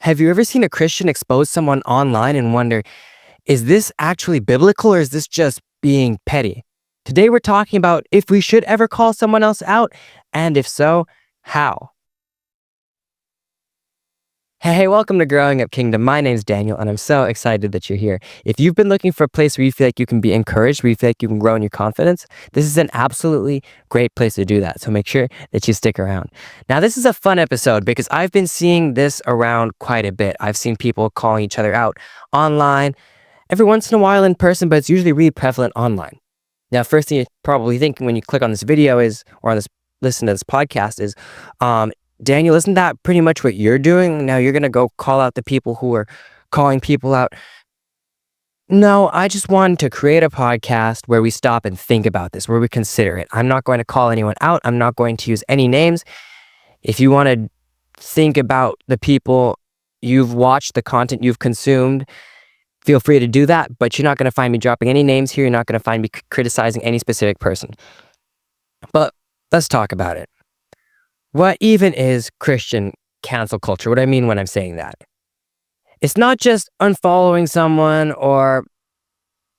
Have you ever seen a Christian expose someone online and wonder, is this actually biblical or is this just being petty? Today we're talking about if we should ever call someone else out, and if so, how. Hey, welcome to Growing Up Kingdom. My name's Daniel, and I'm so excited that you're here. If you've been looking for a place where you feel like you can be encouraged, where you feel like you can grow in your confidence, this is an absolutely great place to do that. So make sure that you stick around. Now, this is a fun episode because I've been seeing this around quite a bit. I've seen people calling each other out online, every once in a while in person, but it's usually really prevalent online. Now, first thing you're probably thinking when you click on this video is, or on this, listen to this podcast is, Daniel, isn't that pretty much what you're doing? Now you're going to go call out the people who are calling people out. No, I just wanted to create a podcast where we stop and think about this, where we consider it. I'm not going to call anyone out. I'm not going to use any names. If you want to think about the people you've watched, the content you've consumed, feel free to do that, but you're not going to find me dropping any names here. You're not going to find me criticizing any specific person. But let's talk about it. What even is Christian cancel culture? What do I mean when I'm saying that? It's not just unfollowing someone or,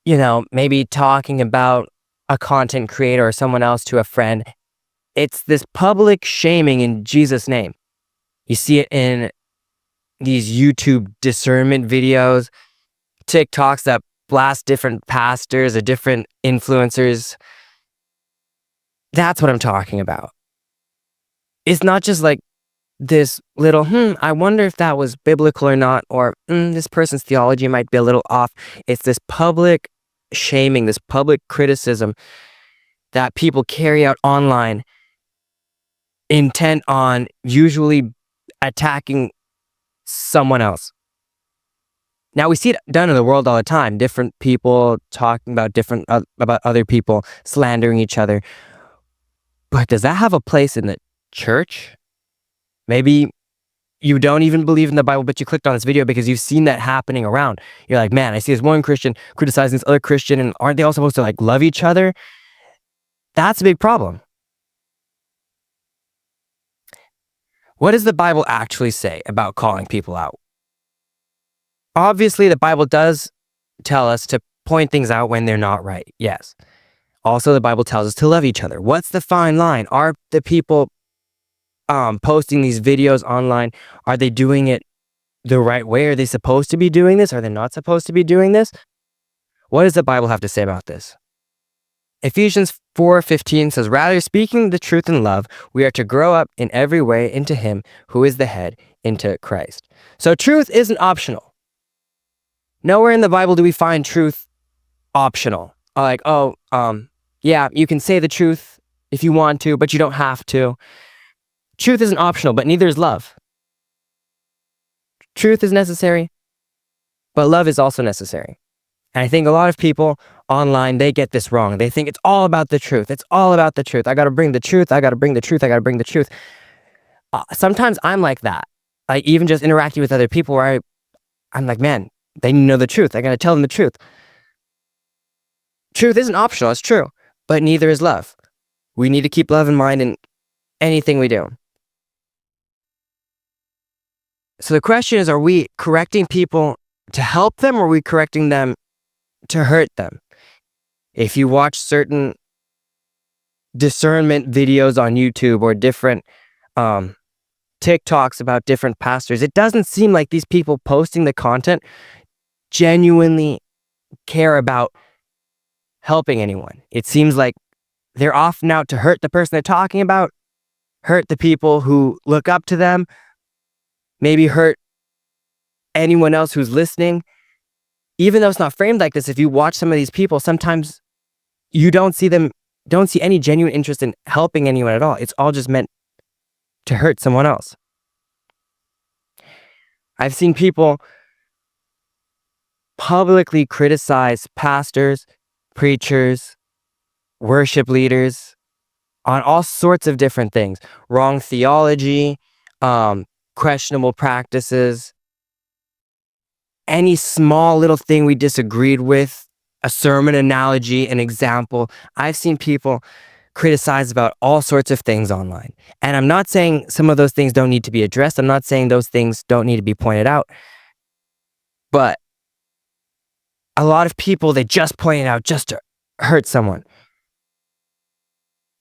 maybe talking about a content creator or someone else to a friend. It's this public shaming in Jesus' name. You see it in these YouTube discernment videos, TikToks that blast different pastors or different influencers. That's what I'm talking about. It's not just like this little, I wonder if that was biblical or not, or this person's theology might be a little off. It's this public shaming, this public criticism that people carry out online, intent on usually attacking someone else. Now, we see it done in the world all the time. Different people talking about about other people, slandering each other. But does that have a place in the church? Maybe you don't even believe in the Bible, but you clicked on this video because you've seen that happening around. You're like, man, I see this one Christian criticizing this other Christian, and aren't they all supposed to love each other? That's a big problem. What does the Bible actually say about calling people out? Obviously, the Bible does tell us to point things out when they're not right. Yes. Also, the Bible tells us to love each other. What's the fine line? Are the people posting these videos online, are they doing it the right way? Are they supposed to be doing this? Are they not supposed to be doing this? What does the Bible have to say about this? Ephesians 4:15 says, rather speaking the truth in love, we are to grow up in every way into him who is the head, into Christ. So truth isn't optional. Nowhere in the Bible do we find truth optional. Like, yeah, you can say the truth if you want to, but you don't have to. Truth isn't optional, but neither is love. Truth is necessary, but love is also necessary. And I think a lot of people online, they get this wrong. They think it's all about the truth. It's all about the truth. I got to bring the truth. I got to bring the truth. I got to bring the truth. Sometimes I'm like that. Like even just interacting with other people where I'm like, man, they need to know the truth. I got to tell them the truth. Truth isn't optional. It's true, but neither is love. We need to keep love in mind in anything we do. So the question is, are we correcting people to help them, or are we correcting them to hurt them? If you watch certain discernment videos on YouTube or different TikToks about different pastors, it doesn't seem like these people posting the content genuinely care about helping anyone. It seems like they're often out to hurt the person they're talking about, hurt the people who look up to them, maybe hurt anyone else who's listening. Even though it's not framed like this, if you watch some of these people, sometimes you don't see any genuine interest in helping anyone at all. It's all just meant to hurt someone else. I've seen people publicly criticize pastors, preachers, worship leaders on all sorts of different things. Wrong theology, questionable practices, any small little thing we disagreed with, a sermon analogy, an example. I've seen people criticized about all sorts of things online. And I'm not saying some of those things don't need to be addressed. I'm not saying those things don't need to be pointed out. But a lot of people, they just point it out just to hurt someone.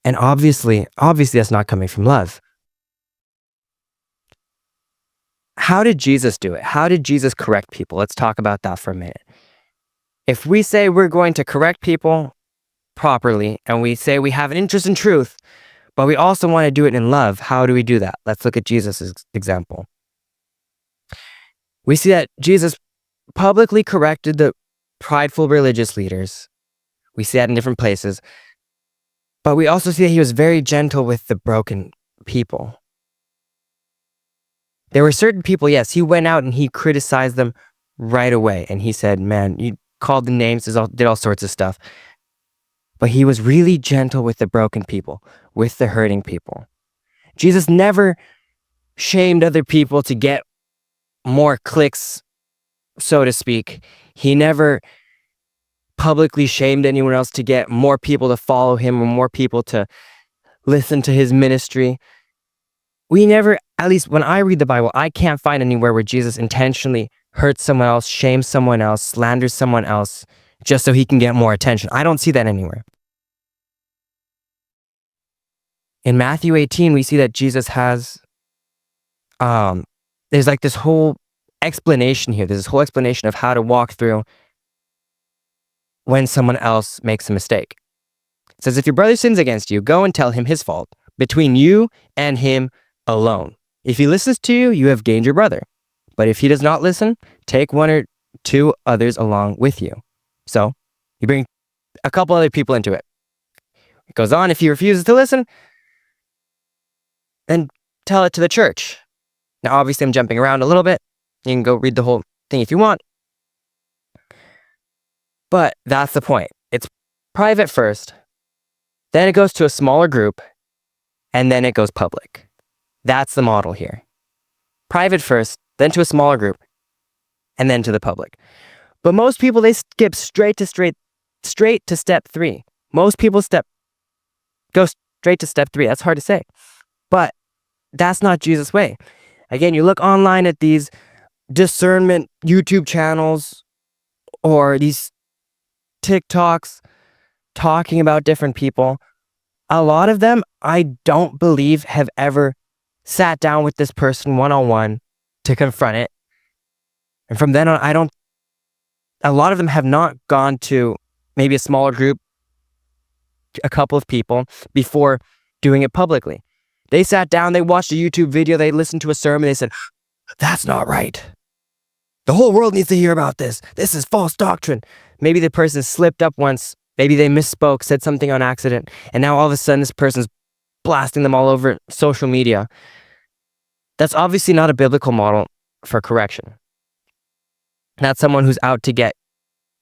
And obviously that's not coming from love. How did Jesus do it? How did Jesus correct people? Let's talk about that for a minute. If we say we're going to correct people properly, and we say we have an interest in truth, but we also want to do it in love, how do we do that? Let's look at Jesus' example. We see that Jesus publicly corrected the prideful religious leaders. We see that in different places. But we also see that he was very gentle with the broken people. There were certain people, yes, he went out and he criticized them right away. And he said, man, you called them names, did all sorts of stuff. But he was really gentle with the broken people, with the hurting people. Jesus never shamed other people to get more clicks, so to speak. He never publicly shamed anyone else to get more people to follow him or more people to listen to his ministry. We never, at least when I read the Bible, I can't find anywhere where Jesus intentionally hurts someone else, shames someone else, slanders someone else, just so he can get more attention. I don't see that anywhere. In Matthew 18, we see that Jesus has, there's like this whole explanation here. There's this whole explanation of how to walk through when someone else makes a mistake. It says, if your brother sins against you, go and tell him his fault between you and him alone. If he listens to you, you have gained your brother. But if he does not listen, take one or two others along with you. So you bring a couple other people into it. It goes on, if he refuses to listen, then tell it to the church. Now, obviously, I'm jumping around a little bit. You can go read the whole thing if you want. But that's the point. It's private first, then it goes to a smaller group, and then it goes public. That's the model here. Private first, then to a smaller group, and then to the public. But most people, they skip straight to step 3. Most people go straight to step 3. That's hard to say. But that's not Jesus' way. Again, you look online at these discernment YouTube channels or these TikToks talking about different people. A lot of them, I don't believe, have ever sat down with this person one-on-one to confront it. And from then on, a lot of them have not gone to maybe a smaller group, a couple of people, before doing it publicly. They sat down, they watched a YouTube video, they listened to a sermon, they said, that's not right. The whole world needs to hear about this. This is false doctrine. Maybe the person slipped up once, maybe they misspoke, said something on accident, and now all of a sudden this person's blasting them all over social media. That's obviously not a biblical model for correction. That's someone who's out to get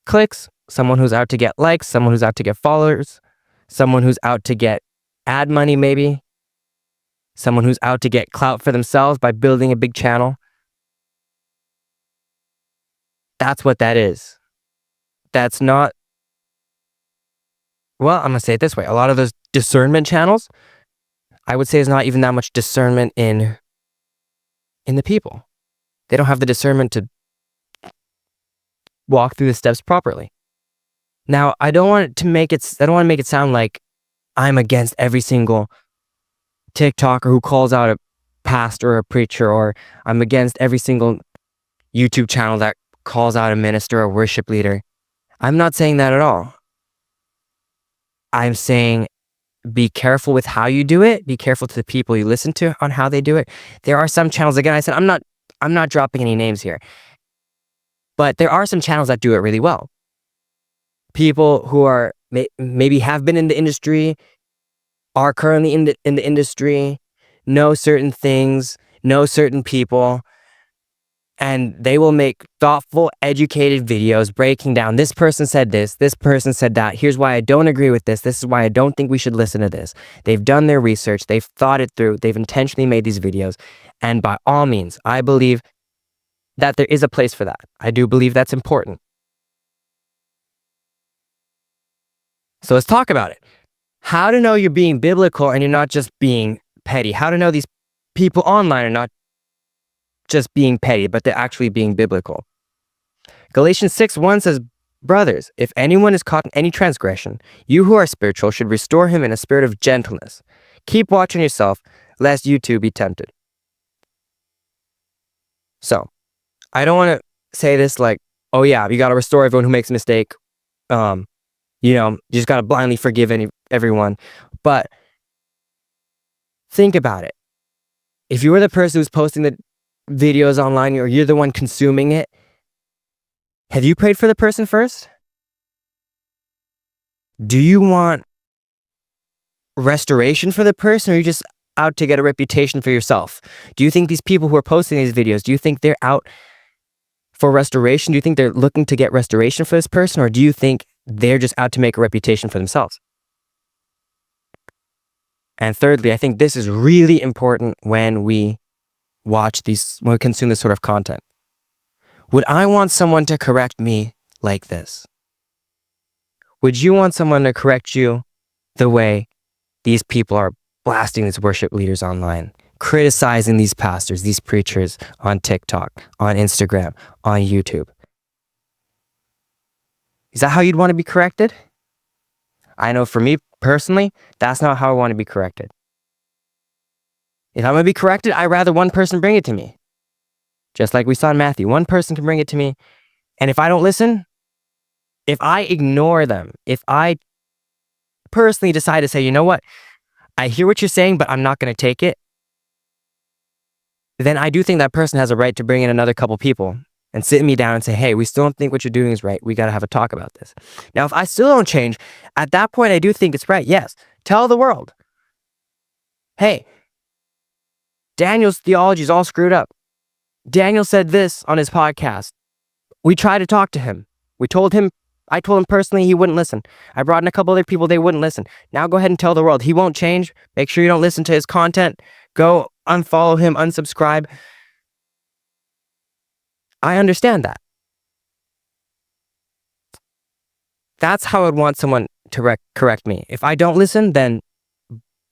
clicks, someone who's out to get likes, someone who's out to get followers, someone who's out to get ad money maybe, someone who's out to get clout for themselves by building a big channel. That's what that is. That's not, well, I'm going to say it this way. A lot of those discernment channels, I would say, is not even that much discernment in the people. They don't have the discernment to walk through the steps properly. Now, I don't want to make it sound like I'm against every single TikToker who calls out a pastor or a preacher, or I'm against every single YouTube channel that calls out a minister or worship leader. I'm not saying that at all. I'm saying be careful with how you do it. Be careful to the people you listen to on how they do it. There are some channels, again, I said, I'm not dropping any names here, but there are some channels that do it really well. People who are maybe have been in the industry, are currently in the industry, know certain things, know certain people, and they will make thoughtful, educated videos breaking down, this person said this person said that, here's why I don't agree with this is why I don't think we should listen to this. They've done their research, they've thought it through, they've intentionally made these videos, and by all means, I believe that there is a place for that. I do believe that's important. So let's talk about it. How to know you're being biblical and you're not just being petty. How to know these people online are not just being petty, but they're actually being biblical. Galatians 6:1 says, brothers, if anyone is caught in any transgression, you who are spiritual should restore him in a spirit of gentleness. Keep watching yourself, lest you too be tempted. So, I don't want to say this like, oh yeah, you got to restore everyone who makes a mistake. You just got to blindly forgive everyone. But think about it. If you were the person who's posting the videos online, or you're the one consuming it, have you prayed for the person first? Do you want restoration for the person, or are you just out to get a reputation for yourself? Do you think these people who are posting these videos, do you think they're out for restoration? Do you think they're looking to get restoration for this person, or do you think they're just out to make a reputation for themselves? And thirdly, I think this is really important when we when we consume this sort of content. Would I want someone to correct me like this? Would you want someone to correct you the way these people are blasting these worship leaders online, criticizing these pastors, these preachers on TikTok, on Instagram, on YouTube? Is that how you'd want to be corrected? I know for me personally, that's not how I want to be corrected. If I'm going to be corrected, I'd rather one person bring it to me. Just like we saw in Matthew, one person can bring it to me. And if I don't listen, if I ignore them, if I personally decide to say, you know what, I hear what you're saying, but I'm not going to take it, then I do think that person has a right to bring in another couple people and sit me down and say, hey, we still don't think what you're doing is right. We got to have a talk about this. Now, if I still don't change, at that point, I do think it's right. Yes, tell the world, hey, Daniel's theology is all screwed up. Daniel said this on his podcast. We tried to talk to him. I told him personally he wouldn't listen. I brought in a couple other people, they wouldn't listen. Now go ahead and tell the world he won't change. Make sure you don't listen to his content. Go unfollow him, unsubscribe. I understand that. That's how I'd want someone to correct me. If I don't listen, then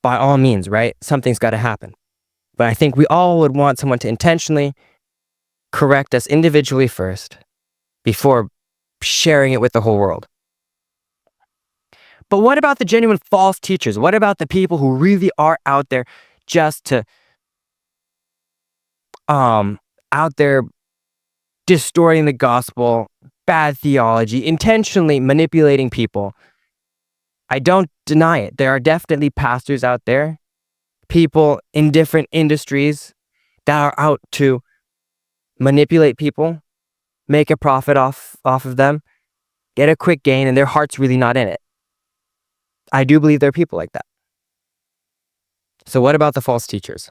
by all means, right? Something's got to happen. But I think we all would want someone to intentionally correct us individually first before sharing it with the whole world. But what about the genuine false teachers? What about the people who really are out there just to out there distorting the gospel, bad theology, intentionally manipulating people? I don't deny it. There are definitely pastors out there, people in different industries that are out to manipulate people, make a profit off of them, get a quick gain, and their heart's really not in it. I do believe there are people like that. So what about the false teachers?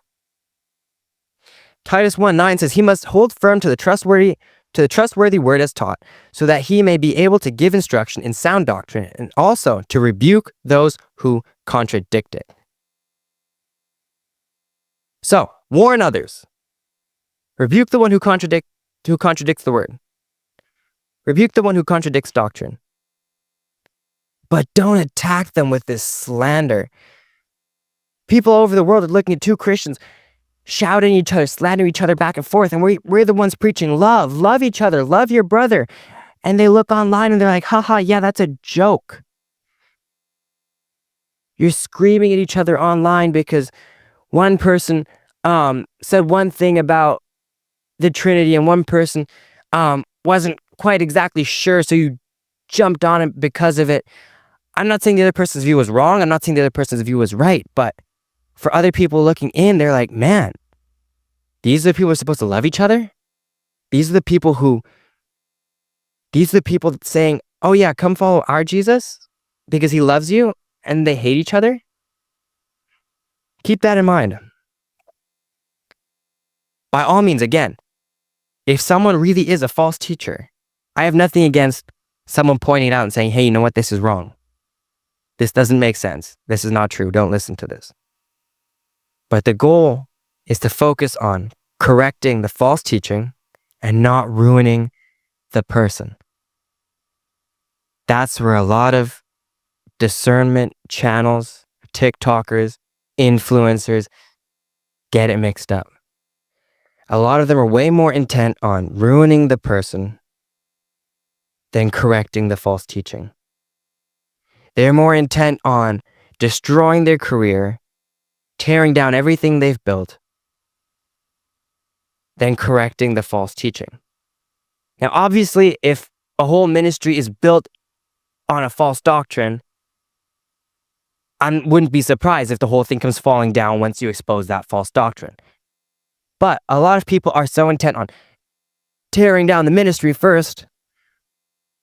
Titus 1:9 says he must hold firm to the trustworthy word as taught, so that he may be able to give instruction in sound doctrine, and also to rebuke those who contradict it. So, warn others. Rebuke the one who contradicts the word. Rebuke the one who contradicts doctrine. But don't attack them with this slander. People all over the world are looking at two Christians shouting at each other, slandering each other back and forth, and we're the ones preaching love each other, love your brother. And they look online and they're like, haha, yeah, that's a joke. You're screaming at each other online because one person said one thing about the Trinity and one person wasn't quite exactly sure, so you jumped on it because of it. I'm not saying the other person's view was wrong. I'm not saying the other person's view was right, but for other people looking in, they're like, man, these are the people who are supposed to love each other? These are the people saying, oh yeah, come follow our Jesus because he loves you, and they hate each other? Keep that in mind. By all means, again, if someone really is a false teacher, I have nothing against someone pointing it out and saying, hey, you know what, this is wrong. This doesn't make sense. This is not true. Don't listen to this. But the goal is to focus on correcting the false teaching and not ruining the person. That's where a lot of discernment channels, TikTokers, influencers get it mixed up. A lot of them are way more intent on ruining the person than correcting the false teaching. They're more intent on destroying their career, tearing down everything they've built, than correcting the false teaching. Now, obviously, if a whole ministry is built on a false doctrine, I wouldn't be surprised if the whole thing comes falling down once you expose that false doctrine. But a lot of people are so intent on tearing down the ministry first,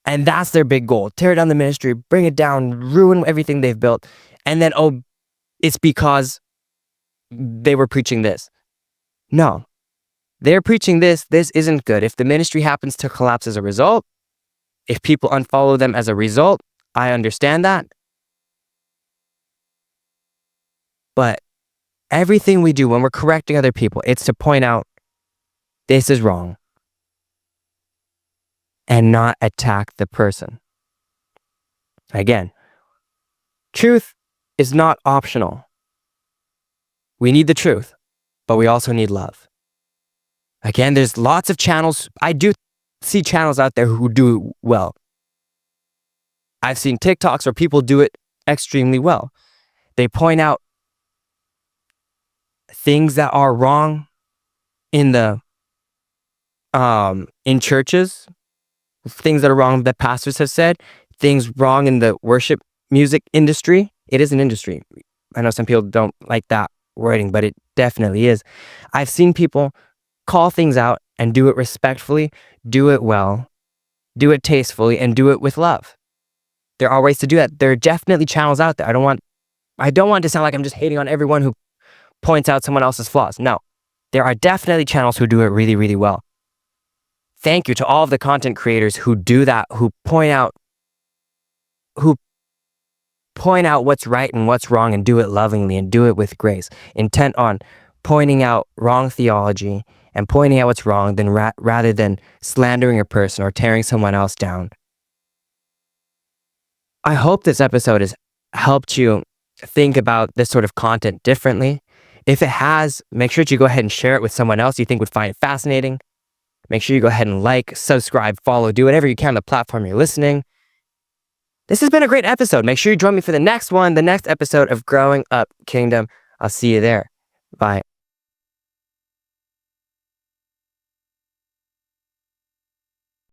and that's their big goal. Tear down the ministry, bring it down, ruin everything they've built, and then, oh, it's because they were preaching this. No. They're preaching this isn't good. If the ministry happens to collapse as a result, if people unfollow them as a result, I understand that. But everything we do when we're correcting other people, it's to point out this is wrong and not attack the person. Again, truth is not optional. We need the truth, but we also need love. Again, there's lots of channels. I do see channels out there who do it well. I've seen TikToks where people do it extremely well. They point out things that are wrong in churches, things that are wrong that pastors have said, things wrong in the worship music industry. It is an industry. I know some people don't like that wording, but it definitely is. I've seen people call things out and do it respectfully, do it well, do it tastefully, and do it with love. There are ways to do that. There are definitely channels out there. I don't want it to sound like I'm just hating on everyone who points out someone else's flaws. No, there are definitely channels who do it really, really well. Thank you to all of the content creators who do that, who point out what's right and what's wrong and do it lovingly and do it with grace, intent on pointing out wrong theology and pointing out what's wrong rather than slandering a person or tearing someone else down. I hope this episode has helped you think about this sort of content differently. If it has, make sure that you go ahead and share it with someone else you think would find it fascinating. Make sure you go ahead and like, subscribe, follow, do whatever you can on the platform you're listening. This has been a great episode. Make sure you join me for the next episode of Growing Up Kingdom. I'll see you there. Bye.